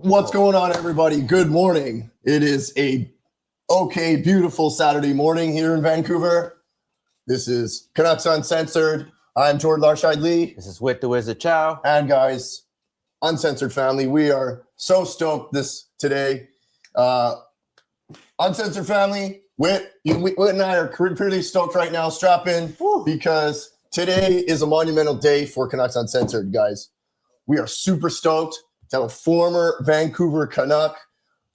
What's going on, everybody? Good morning. It is a beautiful Saturday morning here in Vancouver. This is Canucks Uncensored. I'm Torts. This is Wit the Wizard Chow. And guys, Uncensored family, we are so stoked today. Uncensored family, Wit and I are pretty stoked right now. Strap in because today is a monumental day for Canucks Uncensored, guys. We are super stoked to have a former Vancouver Canuck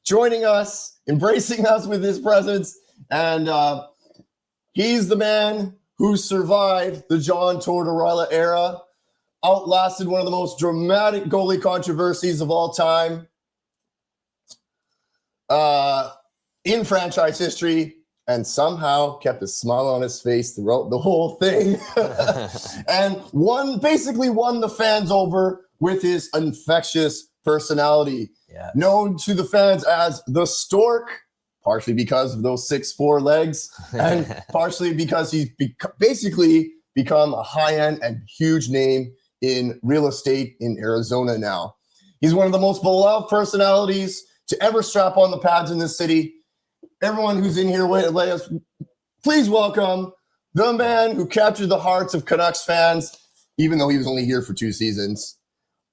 joining us, embracing us with his presence. And he's the man who survived the John Tortorella era, outlasted one of the most dramatic goalie controversies of all time in franchise history, and somehow kept a smile on his face throughout the whole thing. And basically won the fans over with his infectious personality. Yes. Known to the fans as the Stork, partially because of those 6'4" legs, and partially because he's basically become a high-end and huge name in real estate in Arizona now. He's one of the most beloved personalities to ever strap on the pads in this city. Everyone who's in here, please welcome the man who captured the hearts of Canucks fans, even though he was only here for 2 seasons.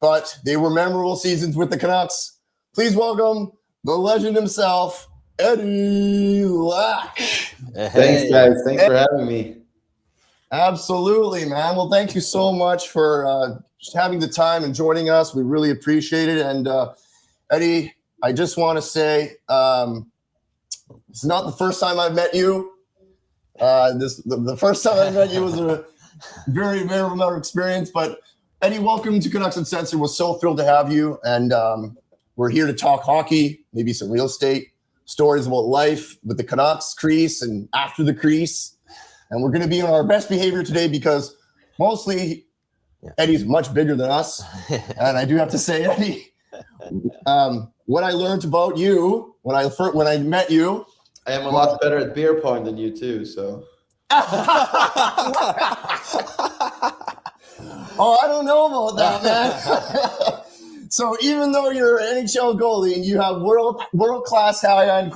But they were memorable seasons with the Canucks. Please welcome the legend himself, Eddie Lack. Hey. Thanks, guys. Thanks for having me. Absolutely, man. Well, thank you so much for having the time and joining us. We really appreciate it. And Eddie, I just want to say it's not the first time I've met you. The first time I met you was a very memorable experience. But Eddie, welcome to Canucks Uncensored. We're so thrilled to have you. And we're here to talk hockey, maybe some real estate, stories about life with the Canucks, crease, and after the crease. And we're going to be on our best behavior today because mostly Eddie's much bigger than us. And I do have to say, Eddie, what I learned about you when I met you. I am a lot better at beer pong than you too, so. Oh, I don't know about that, man. So even though you're an NHL goalie and you have world-class high-end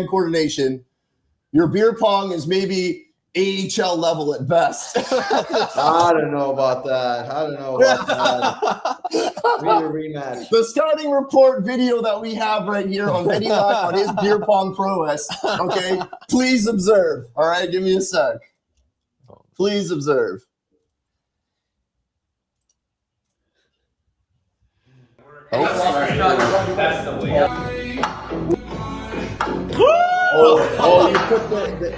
coordination, your beer pong is maybe AHL level at best. I don't know about that. We need a rematch. The scouting report video that we have right here on Eddie Lack on his beer pong prowess. Okay, please observe. All right, give me a sec. Please observe. That's the way. Oh, you put the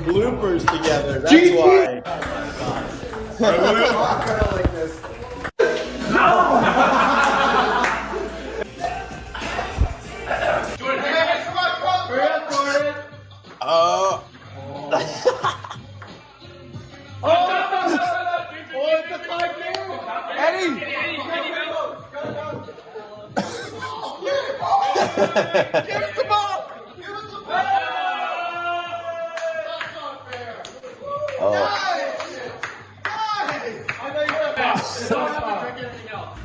bloopers together. That's why. Like this. It's a tie game. Eddie. Give us the ball.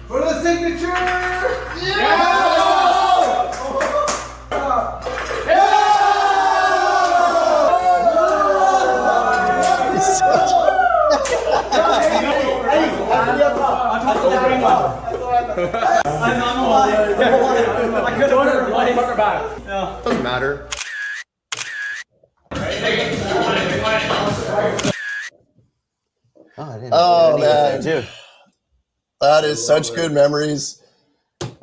For the signature! Yeah! Doesn't matter. Oh man, dude, that is such good memories,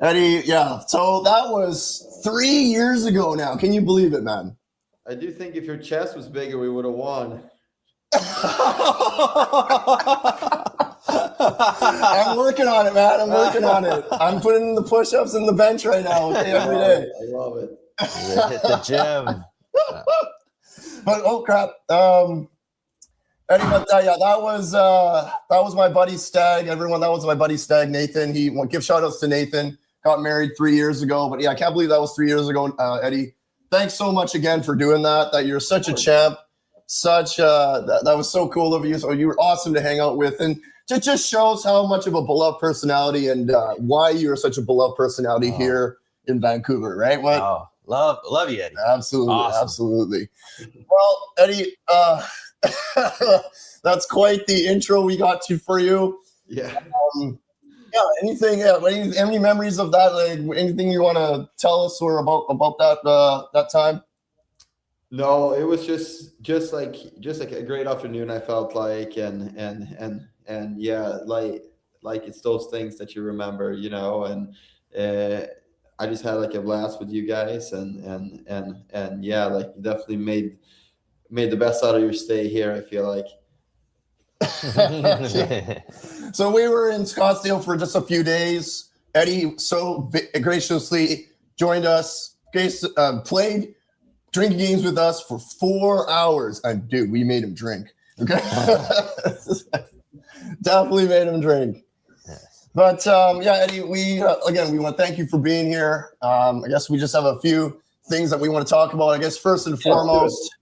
Eddie. Yeah, so that was 3 years ago now. Can you believe it, man? I do think if your chest was bigger, we would have won. I'm working on it, man. I'm working on it. I'm putting in the push-ups and the bench right now, okay, every day. I love it. Hit the gym. But oh crap, Eddie, but yeah, that was my buddy Stag. Everyone, that was my buddy Stag, Nathan. Give shout outs to Nathan. Got married 3 years ago, but yeah, I can't believe that was 3 years ago, Eddie. Thanks so much again for doing that. That you're such a champ. That was so cool of you. So you were awesome to hang out with. And it just shows how much of a beloved personality and why you're such a beloved personality here in Vancouver, right? What? Oh, love you, Eddie. Absolutely, Awesome. absolutely. Well, Eddie, that's quite the intro we got to for you. Yeah. Anything? Any memories of that? Like anything you want to tell us or about that time? No, it was just like a great afternoon. I felt like, and yeah, like it's those things that you remember, you know, and I just had like a blast with you guys, and yeah, like you definitely made the best out of your stay here, I feel like. So we were in Scottsdale for just a few days. Eddie so graciously joined us, played drinking games with us for 4 hours. And dude, we made him drink. Okay. Definitely made him drink. But yeah, Eddie, we want to thank you for being here. I guess we just have a few things that we want to talk about. I guess first and foremost,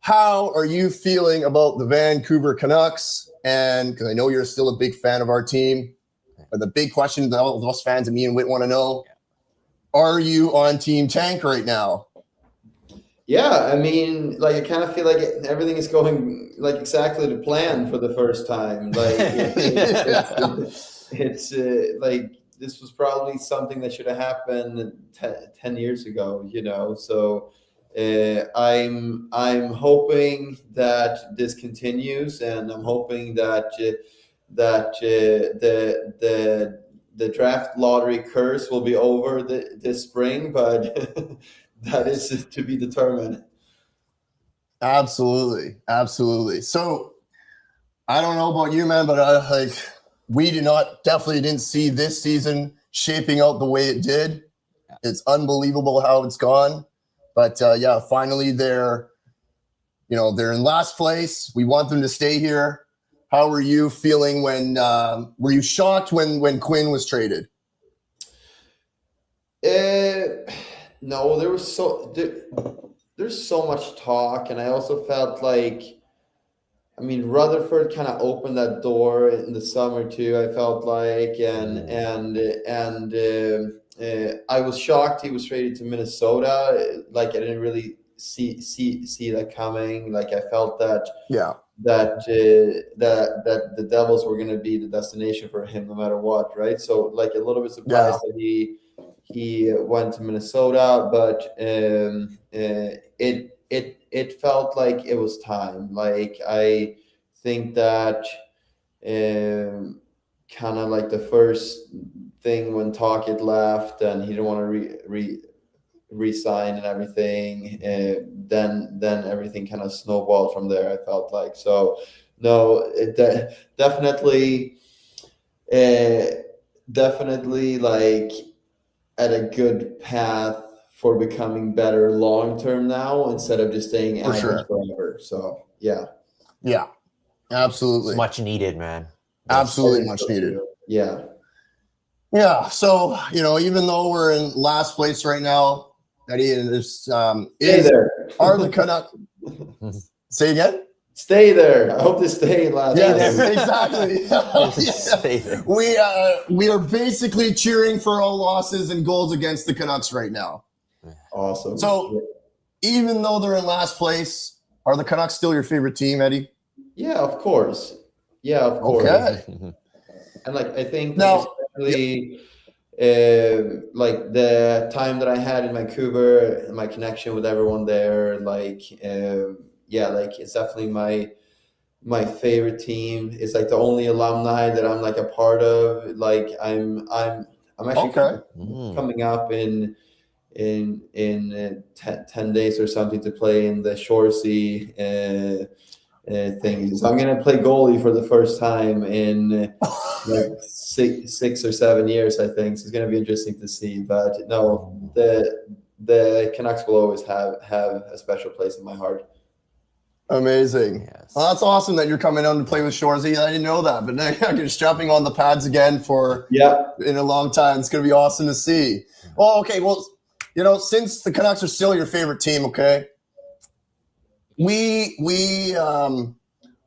how are you feeling about the Vancouver Canucks? And because I know you're still a big fan of our team, but the big question that all of us fans and me and Whit want to know, are you on Team Tank right now? Yeah, I mean, like, I kind of feel like everything is going like exactly to plan for the first time. Like, it's like this was probably something that should have happened 10 years ago, you know. So I'm hoping that this continues, and I'm hoping that the draft lottery curse will be over this spring, but that is to be determined. Absolutely. So I don't know about you, man, but we definitely didn't see this season shaping out the way it did. It's unbelievable how it's gone. But yeah, finally they're in last place. We want them to stay here. How were you feeling when were you shocked when Quinn was traded? No, there's so much talk, and I also felt like, I mean, Rutherford kind of opened that door in the summer too. I felt like, and I was shocked he was traded to Minnesota. Like, I didn't really see that coming. Like, I felt that that the Devils were going to be the destination for him no matter what, right? So, like, a little bit surprised that he went to Minnesota, but it felt like it was time. Like, I think that kind of like the first thing when Tocchet left and he didn't want to re-sign and everything, then everything kind of snowballed from there, I felt like. So no, definitely like at a good path for becoming better long term now, instead of just staying average forever. So yeah, absolutely, it's much needed, man. Absolutely much needed. Yeah. So even though we're in last place right now, Eddie, and are the Canucks? Say again. Stay there. I hope to stay in last place. Exactly. Stay there. We are basically cheering for all losses and goals against the Canucks right now. Awesome. So even though they're in last place, are the Canucks still your favorite team, Eddie? Yeah, of course. Okay. And like, I think especially like the time that I had in Vancouver and my connection with everyone there, like like it's definitely my favorite team. It's like the only alumni that I'm like a part of. Like I'm actually coming up in 10 days or something to play in the Shoresy thing. So I'm gonna play goalie for the first time in like 6 or 7 years, I think. So it's gonna be interesting to see. But no, the Canucks will always have a special place in my heart. Amazing. Yes. Well, that's awesome that you're coming on to play with Shoresy. I didn't know that, but now you're strapping on the pads again in a long time. It's going to be awesome to see. Well, okay. Well, since the Canucks are still your favorite team, okay, we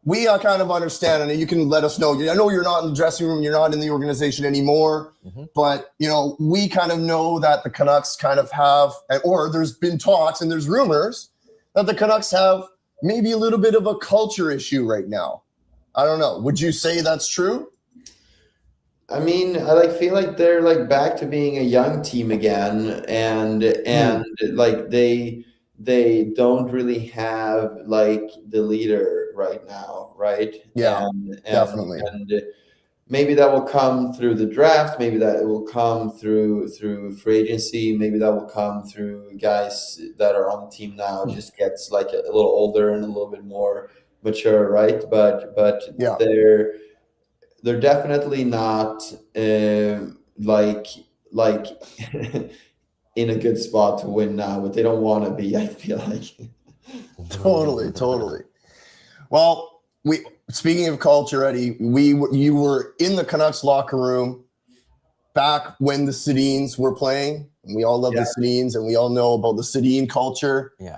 we kind of understand, and you can let us know. I know you're not in the dressing room, you're not in the organization anymore, but we kind of know that the Canucks kind of have, or there's been talks and there's rumors that the Canucks have maybe a little bit of a culture issue right now. I don't know. Would you say that's true? I mean, I feel like they're back to being a young team again, and they don't really have the leader right now, right? Yeah, and definitely. And maybe that will come through the draft. Maybe that will come through free agency. Maybe that will come through guys that are on the team now. Just gets a little older and a little bit more mature, right? But yeah. They're definitely not like in a good spot to win now, but they don't want to be, I feel like. Totally. Well, speaking of culture, Eddie, you were in the Canucks locker room back when the Sedins were playing. And we all love the Sedins, and we all know about the Sedin culture. Yeah.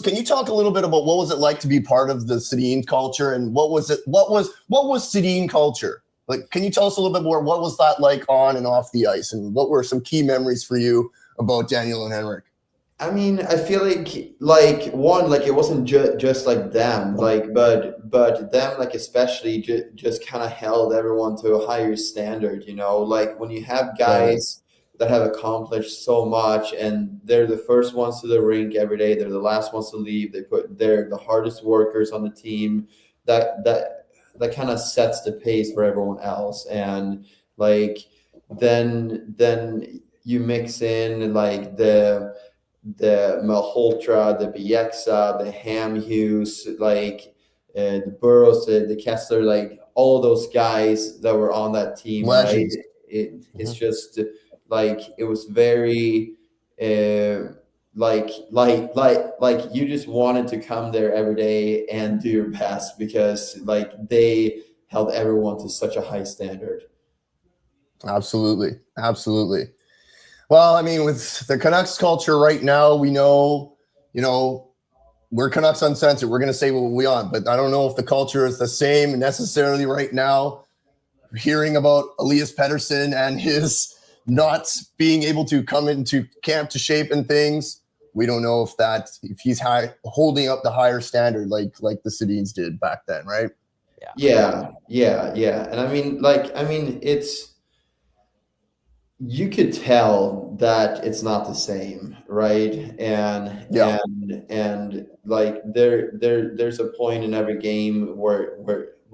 Can you talk a little bit about what was it like to be part of the Sedin culture, and what was Sedin culture? Can you tell us a little bit more? What was that like on and off the ice, and what were some key memories for you about Daniel and Henrik? I mean, I feel like it wasn't just like them, but them especially just kind of held everyone to a higher standard, when you have guys that have accomplished so much and they're the first ones to the rink every day, they're the last ones to leave, they're the hardest workers on the team, that kind of sets the pace for everyone else. And then you mix in the Malhotra, the Bieksa, the Hamhuis, the Burrows, the Kessler, all of those guys that were on that team. Legends. Right? It's just it was very you just wanted to come there every day and do your best, because they held everyone to such a high standard. Absolutely. Well, I mean, with the Canucks culture right now, we know, we're Canucks Uncensored. We're going to say what we want, but I don't know if the culture is the same necessarily right now. We're hearing about Elias Pettersson and his not being able to come into camp to shape and things. We don't know if he's holding up the higher standard like the Sedins did back then, right? Yeah. And I mean, it's, you could tell that it's not the same, right? And there's a point in every game where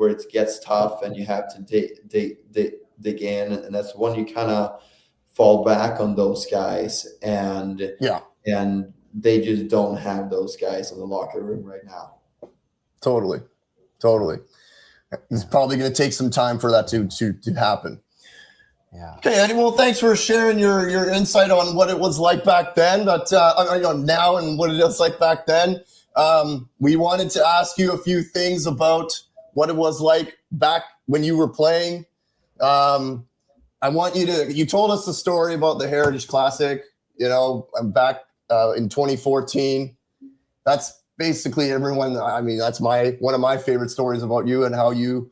it gets tough and you have to dig in, and that's when you kind of fall back on those guys, and they just don't have those guys in the locker room right now. Totally. It's probably going to take some time for that to happen. Yeah. Okay, Eddie. Well, thanks for sharing your insight on what it was like back then, but now and what it is like back then. We wanted to ask you a few things about what it was like back when you were playing. I want you told us the story about the Heritage Classic, back in 2014. That's basically everyone. I mean, that's one of my favorite stories about you and how you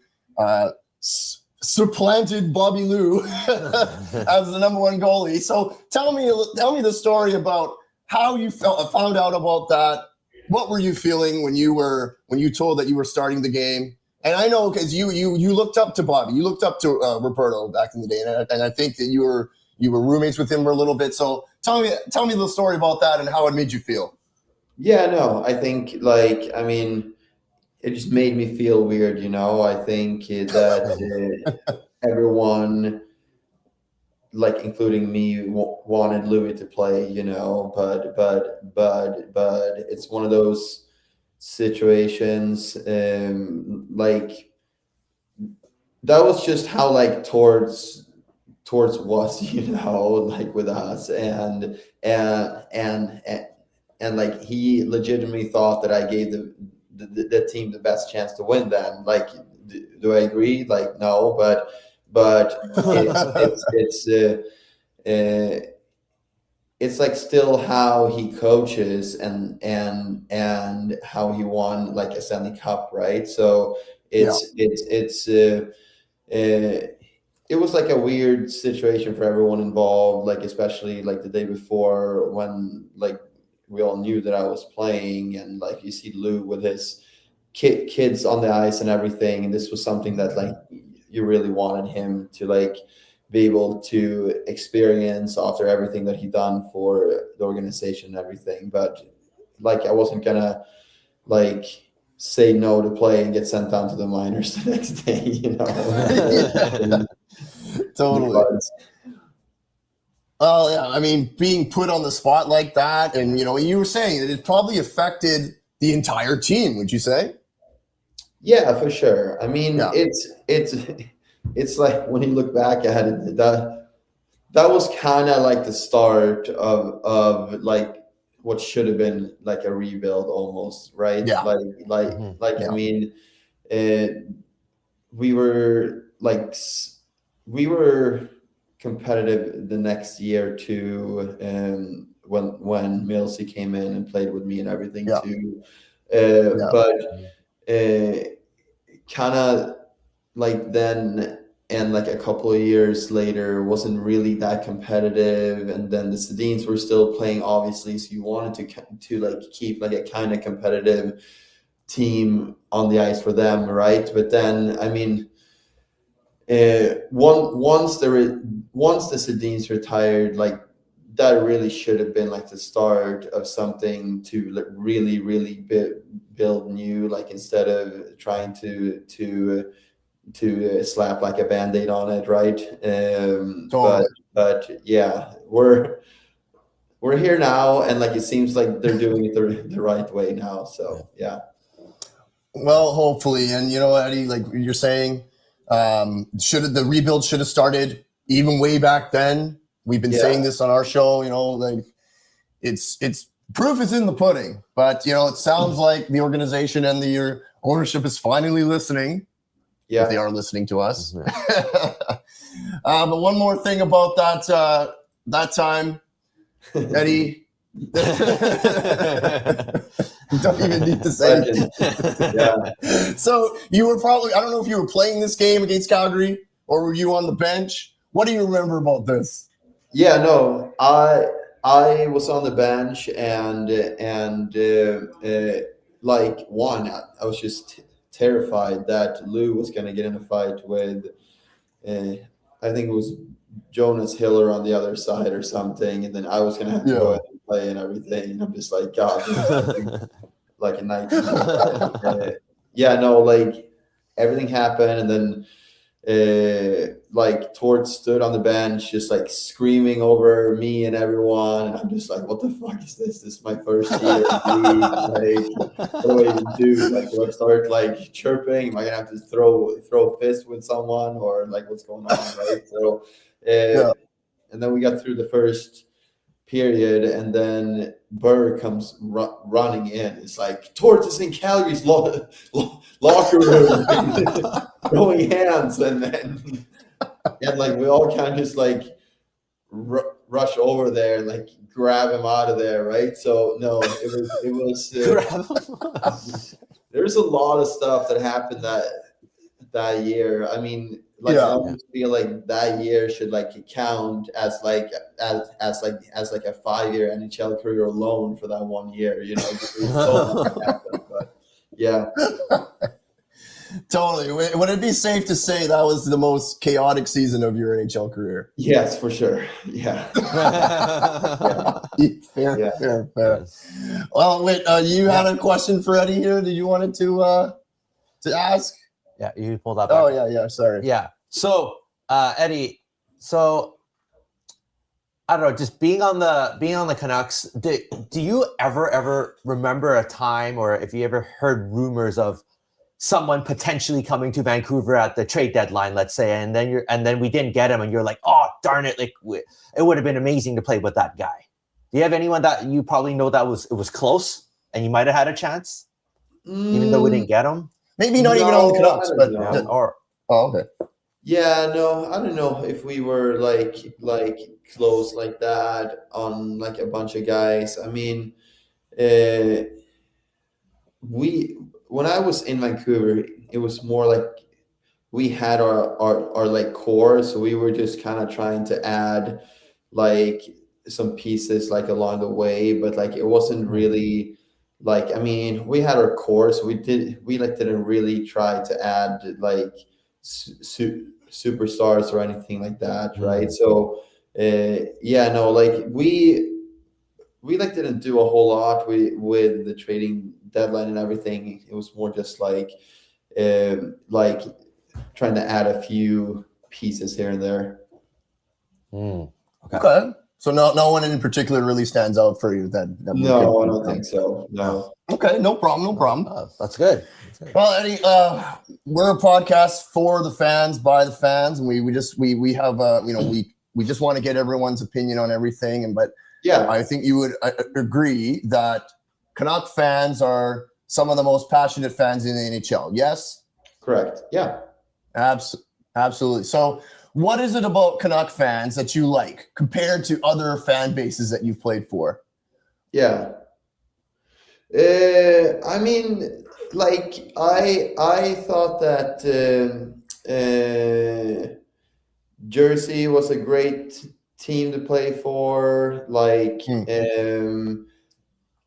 supplanted Bobby Lou as the number one goalie. So tell me the story about how you found out about that. What were you feeling when you told that you were starting the game? And I know because you looked up to Bobby, you looked up to Roberto back in the day, and I think that you were roommates with him for a little bit. So tell me the story about that and how it made you feel. Yeah, no, I think it just made me feel weird, I think that everyone, including me, wanted Louis to play, but it's one of those situations, that was just how Torts was, with us, and he legitimately thought that I gave the team the best chance to win then. Do I agree? No, but it's still how he coaches and how he won a Stanley Cup, right? So It was like a weird situation for everyone involved, like especially like the day before when like we all knew that I was playing, and like you see Lou with his kids on the ice and everything, and this was something that like you really wanted him to like be able to experience after everything that he done for the organization and everything. But like I wasn't gonna like say no to play and get sent down to the minors the next day, you know. Totally. Well, yeah, I mean, being put on the spot like that, and you were saying that it probably affected the entire team. Would you say? Yeah, for sure. I mean, Yeah. it's like when you look back at it, that was kind of like the start of like what should have been like a rebuild almost, right? Yeah. I mean, we were competitive the next year too, when Milsey came in and played with me and everything too. But kind of like then, and like a couple of years later, wasn't really that competitive, and then the Sedins were still playing, obviously, so you wanted to like keep like a kind of competitive team on the ice for them, right? But then, I mean, once the Sedins retired, like that really should have been like the start of something to like really build new, like instead of trying to slap like a band-aid on it, right? But yeah, we're here now, and like it seems like they're doing it the right way now. So yeah. Well, hopefully, and Eddie, like you're saying, the rebuild should have started even way back then. We've been saying this on our show, like it's proof is in the pudding. But it sounds like the organization and your ownership is finally listening. Yeah, if they are listening to us. But one more thing about that time, Eddie. You don't even need to say anything. Yeah. So you were probably, I don't know if you were playing this game against Calgary or were you on the bench? What do you remember about this? Yeah, no, I was on the bench, and like I was just terrified that Lou was going to get in a fight with, I think it was Jonas Hiller on the other side or something, and then I was going to have to go ahead and play and everything. And I'm just like, God, like a nightmare. Like everything happened, and then like Torts stood on the bench just like screaming over me and everyone, and I'm just like, what the fuck is this? This is my first year. Like, what do I even do? Like, do I start like chirping? Am I gonna have to throw a fist with someone, or like what's going on, right? So and then we got through the first period, and then Burr comes running in. It's like, Torts is in Calgary's locker room throwing hands, and like we all kind of just like rush over there and like grab him out of there, right? So no, it was there's a lot of stuff that happened that year. I mean, like I almost feel like that year should like count as like a 5-year NHL career alone for that 1 year, so much happened, but yeah. Totally. Would it be safe to say that was the most chaotic season of your NHL career? Yes, for sure. Yeah. Fair. Well, wait, you had a question for Eddie here that you wanted to ask? Yeah, you pulled up. Oh, yeah. Sorry. Yeah. So, Eddie, I don't know, just being on the Canucks, do you ever remember a time, or if you ever heard rumors of someone potentially coming to Vancouver at the trade deadline, let's say, and then we didn't get him, and you're like, oh darn it, like it would have been amazing to play with that guy? Do you have anyone that you probably know that it was close and you might have had a chance, even though we didn't get him? Maybe not even on the Canucks, but okay. Yeah, no, I don't know if we were like close like that on like a bunch of guys. I mean, when I was in Vancouver, it was more like we had our like core, so we were just kind of trying to add like some pieces like along the way, but like it wasn't really like, I mean, we had our core, so we like didn't really try to add like superstars or anything like that, right? So yeah, no, like we like didn't do a whole lot with the trading deadline and everything. It was more just like trying to add a few pieces here and there. Okay. So no one in particular really stands out for you that no, I don't think so. No. Okay, no problem. That's good. Well, Eddie, we're a podcast for the fans, by the fans, and we have we just want to get everyone's opinion on everything. But yeah, I think you would agree that Canuck fans are some of the most passionate fans in the NHL. Yes. Correct. Yeah. Absolutely. So, what is it about Canuck fans that you like compared to other fan bases that you've played for? Yeah. I mean, like I thought that Jersey was a great team to play for. Like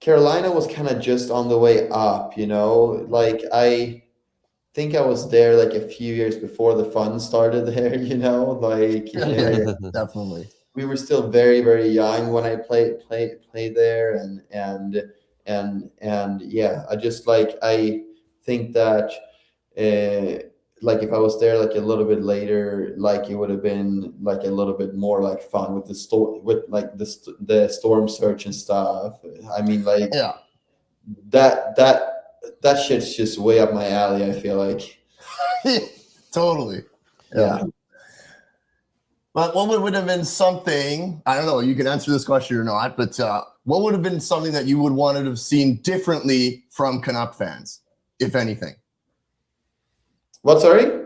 Carolina was kind of just on the way up, you know. Like I think I was there like a few years before the fun started there, you know. Like definitely. We were still very, very young when I played there, and yeah, I think that like if I was there like a little bit later, like it would have been like a little bit more like fun with the storm search and stuff. I mean, like that shit's just way up my alley, I feel like. Totally. Yeah. But what would have been something, I don't know, you can answer this question or not, but what would have been something that you would want to have seen differently from Canuck fans, if anything? What, sorry?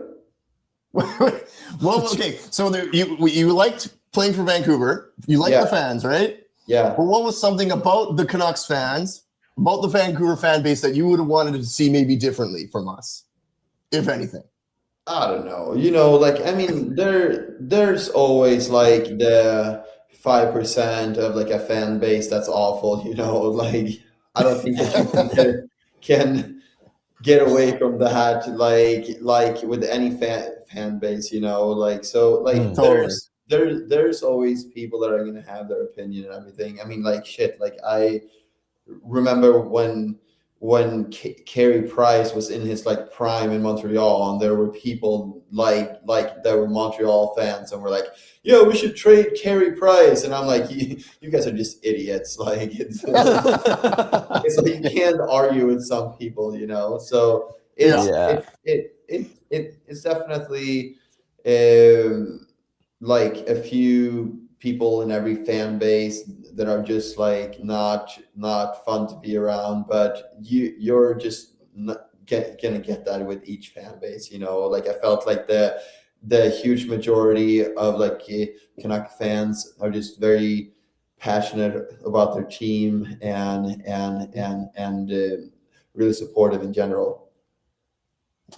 Well, okay, so you liked playing for Vancouver. You liked the fans, right? Yeah. Well, what was something about the Canucks fans, about the Vancouver fan base that you would have wanted to see maybe differently from us, if anything? I don't know. You know, like, I mean, there's always like the 5% of like a fan base that's awful, you know, like I don't think that you can get away from that like with any fan base, you know, like, so like there's always people that are going to have their opinion and everything. I mean, like shit, like I remember when Carey Price was in his like prime in Montreal, and there were people like that were Montreal fans and were like, "Yo, we should trade Carey Price," and I'm like, "You guys are just idiots!" Like it's like you can't argue with some people, you know. So it's definitely like a few people in every fan base that are just like not fun to be around, but you're just not gonna get that with each fan base, you know. Like I felt like the huge majority of like Canuck fans are just very passionate about their team and really supportive in general.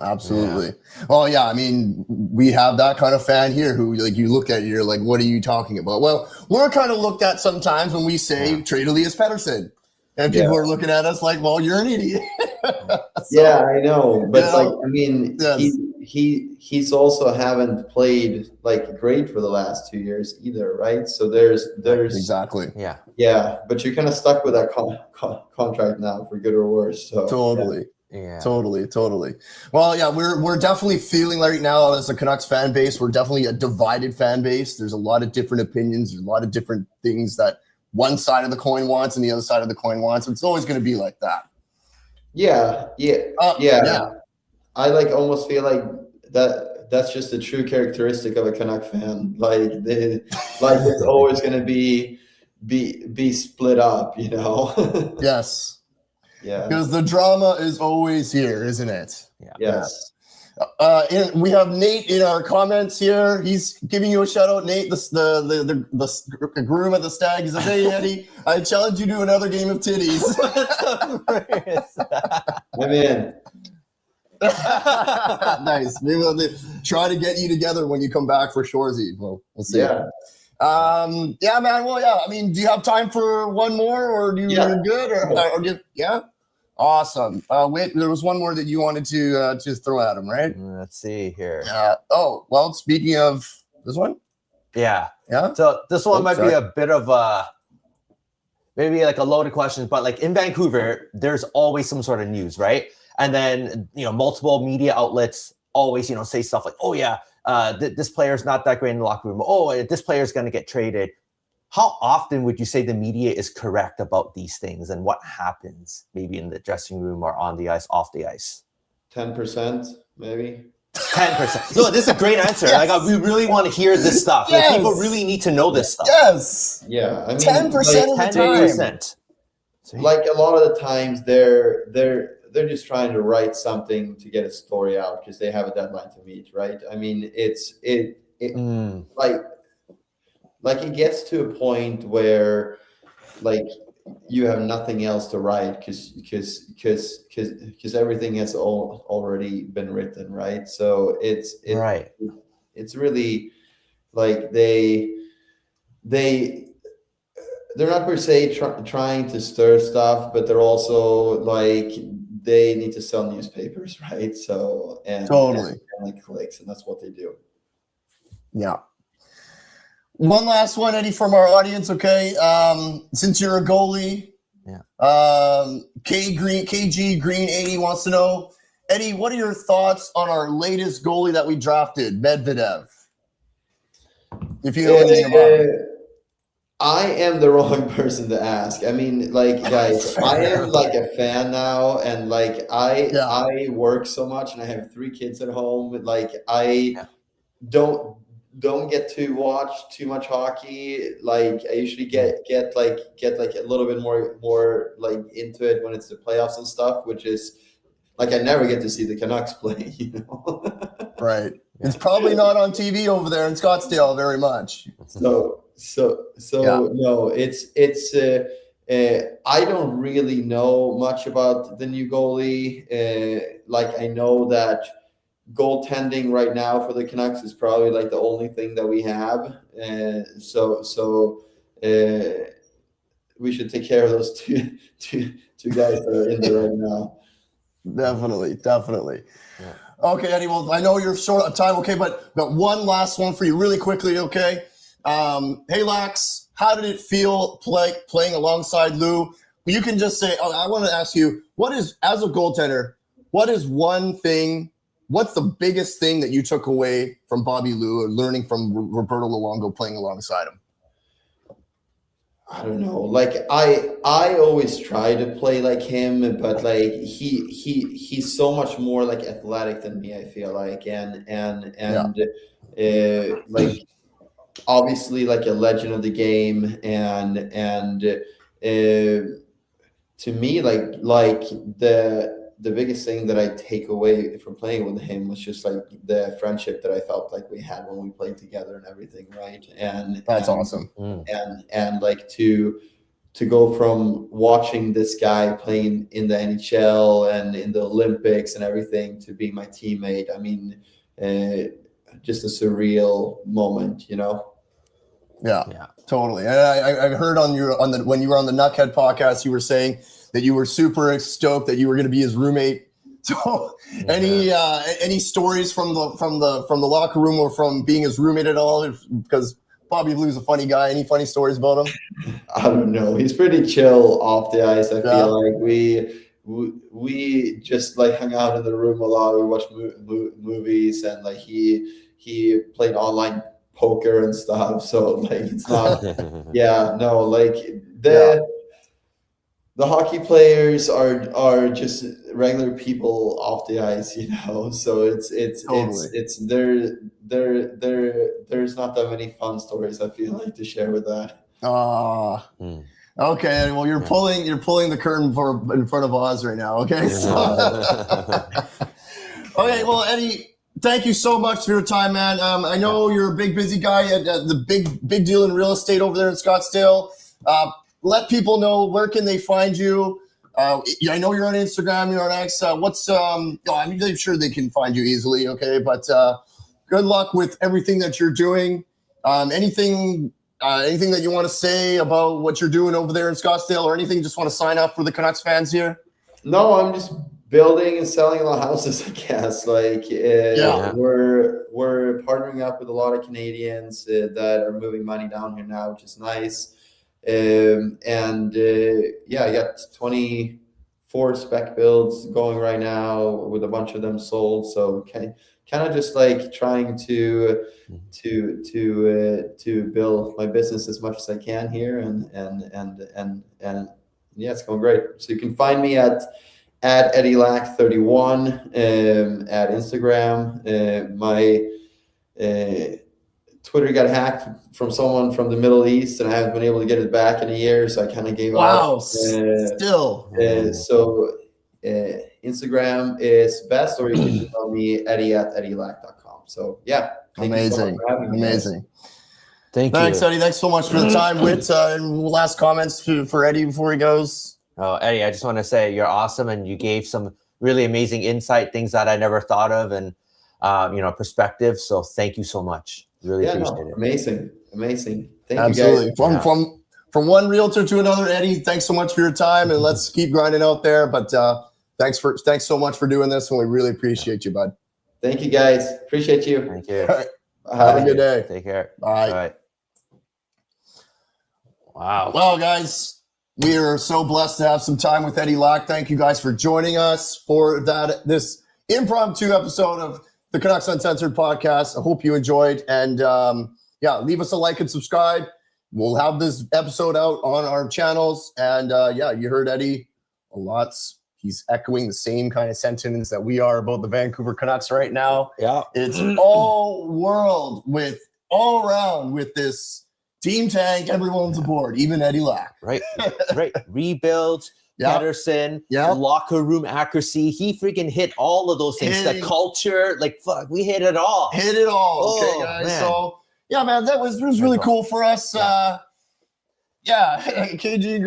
Absolutely. Yeah. Well, yeah, I mean, we have that kind of fan here who, like, you look at it, you're like, what are you talking about? Well, we're kind of looked at sometimes when we say trade Elias Pettersson. And people are looking at us like, well, you're an idiot. Yeah, I know. But, like, I mean, he's also haven't played, like, great for the last 2 years either, right? So there's exactly. Yeah, but you're kind of stuck with that contract now, for good or worse. So totally. Yeah. Totally. Well, yeah, we're definitely feeling right now as a Canucks fan base, we're definitely a divided fan base. There's a lot of different opinions. There's a lot of different things that one side of the coin wants and the other side of the coin wants. It's always going to be like that. Yeah. I like almost feel like that's just a true characteristic of a Canuck fan. Like it's always going to be split up, you know? Yes. Yeah, because the drama is always here, isn't it? Yeah. Yes. And we have Nate in our comments here. He's giving you a shout out, Nate, the groom at the Stag. He says, "Hey Eddie, I challenge you to another game of titties." I'm in. Nice. Maybe they'll try to get you together when you come back for Shoresy. Well, we'll see. Yeah. Yeah, man. Well, yeah. I mean, do you have time for one more, or do you're good, yeah? Awesome. Wait, there was one more that you wanted to throw at him, right? Let's see here. Well, speaking of this one. Yeah. Yeah. So this one might be a bit of maybe like a loaded question, but like in Vancouver, there's always some sort of news, right? And then, multiple media outlets always, say stuff like, oh yeah, this player's not that great in the locker room. Oh, this player's going to get traded. How often would you say the media is correct about these things and what happens maybe in the dressing room or on the ice, off the ice? 10%, maybe. 10%. No, this is a great answer. Yes. Like, we really want to hear this stuff. Yes. Like, people really need to know this stuff. Yes. Yeah, I mean, 10% of the time. 10%. Like a lot of the times, they're just trying to write something to get a story out because they have a deadline to meet, right? I mean, like it gets to a point where like you have nothing else to write because everything has already been written, right? So it's really like they're not per se trying to stir stuff, but they're also like they need to sell newspapers, right? So Totally. and like clicks, and that's what they do. Yeah. One last one, Eddie, from our audience. Okay, since you're a goalie, KG Green 80 wants to know, Eddie, what are your thoughts on our latest goalie that we drafted, Medvedev? If you know anything about him. I am the wrong person to ask. I mean, like, guys, I am like a fan now, and like I work so much, and I have 3 kids at home. Like, I don't get to watch too much hockey. Like, I usually get like a little bit more like into it when it's the playoffs and stuff, which is like I never get to see the Canucks play. Right. It's probably not on TV over there in Scottsdale very much. So no, it's I don't really know much about the new goalie. Like, I know that goaltending right now for the Canucks is probably like the only thing that we have. So we should take care of those two guys that are in there right now. Definitely. Yeah. Okay, Eddie. Well, I know you're short on time. Okay, but one last one for you, really quickly. Okay. Hey, Lax, how did it feel playing alongside Lou? You can just say, I want to ask you, as a goaltender, what's the biggest thing that you took away from Bobby Lou or learning from Roberto Luongo playing alongside him? I don't know. Like I always try to play like him, but like he's so much more like athletic than me, I feel like, and like obviously like a legend of the game, and to me like the biggest thing that I take away from playing with him was just like the friendship that I felt like we had when we played together and everything, right? And that's awesome. And like to go from watching this guy playing in the NHL and in the Olympics and everything to being my teammate, I mean, just a surreal moment, Yeah, totally. And I heard when you were on the Knuckhead podcast, you were saying that you were super stoked that you were going to be his roommate. So, any stories from the locker room or from being his roommate at all? Because Bobby Lou's a funny guy. Any funny stories about him? I don't know. He's pretty chill off the ice. I feel like we just like hung out in the room a lot. We watched movies, and like he played online poker and stuff. So like it's not. The hockey players are just regular people off the ice, So it's totally. There's not that many fun stories I feel like to share with that. Okay. Well, you're pulling the curtain in front of Oz right now. Okay. Okay. Well, Eddie, thank you so much for your time, man. I know you're a big busy guy at the big deal in real estate over there in Scottsdale. Let people know, where can they find you? I know you're on Instagram, you're on X. I'm sure they can find you easily, okay? But good luck with everything that you're doing. Anything that you want to say about what you're doing over there in Scottsdale, or anything you just want to sign up for the Canucks fans here? No, I'm just building and selling a lot of houses, I guess. We're partnering up with a lot of Canadians that are moving money down here now, which is nice. I got 24 spec builds going right now, with a bunch of them sold. So kind of just like trying to build my business as much as I can here, and yeah, it's going great. So you can find me at Eddie Lack 31 at Instagram. My Twitter got hacked from someone from the Middle East, and I haven't been able to get it back in a year, so I kind of gave up. Wow, still. Instagram is best, or you can email me eddie@eddielack.com. So yeah, amazing. Thanks, Eddie. Thanks so much for the time. Last comments for Eddie before he goes. Oh, Eddie, I just want to say you're awesome, and you gave some really amazing insight, things that I never thought of, and perspective. So thank you so much. Really appreciate it. Amazing. Thank you guys. From one realtor to another, Eddie, thanks so much for your time, and let's keep grinding out there. But thanks so much for doing this, and we really appreciate you, bud. Thank you, guys. Appreciate you. Thank you. Right. Have a good day. Take care. Bye. Bye. Wow. Well, guys, we are so blessed to have some time with Eddie Lack. Thank you guys for joining us for this impromptu episode of the Canucks Uncensored podcast. I hope you enjoyed, and leave us a like and subscribe. We'll have this episode out on our channels, and you heard Eddie a lot. He's echoing the same kind of sentiments that we are about the Vancouver Canucks right now. Yeah, it's all around with this team tank. Everyone's aboard, even Eddie Lack. Right. Rebuilds. Pedersen, locker room accuracy. He freaking hit all of those things. The culture, we hit it all. Okay, guys. Man. So, man, that was really cool for us. KG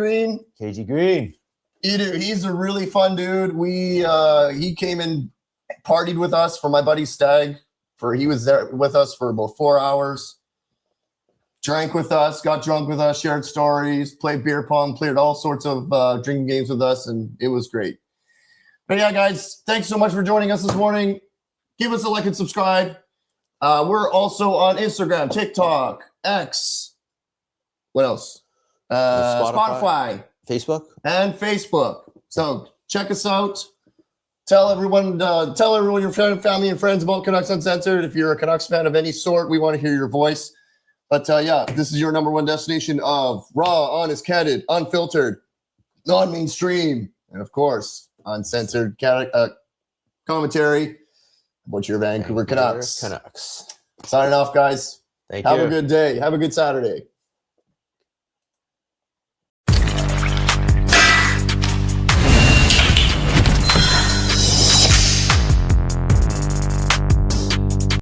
Green. He's a really fun dude. He came and partied with us for my buddy Stag. He was there with us for about 4 hours. Drank with us, got drunk with us, shared stories, played beer pong, played all sorts of drinking games with us, and it was great. But yeah, guys, thanks so much for joining us this morning. Give us a like and subscribe. We're also on Instagram, TikTok, X. What else? Spotify, Facebook. So check us out. Tell everyone your family and friends about Canucks Uncensored. If you're a Canucks fan of any sort, we want to hear your voice. But this is your number one destination of raw, honest, candid, unfiltered, non-mainstream, and of course, uncensored commentary about your Vancouver Canucks. Canucks. Signing off, guys. Thank you. Have a good day. Have a good Saturday.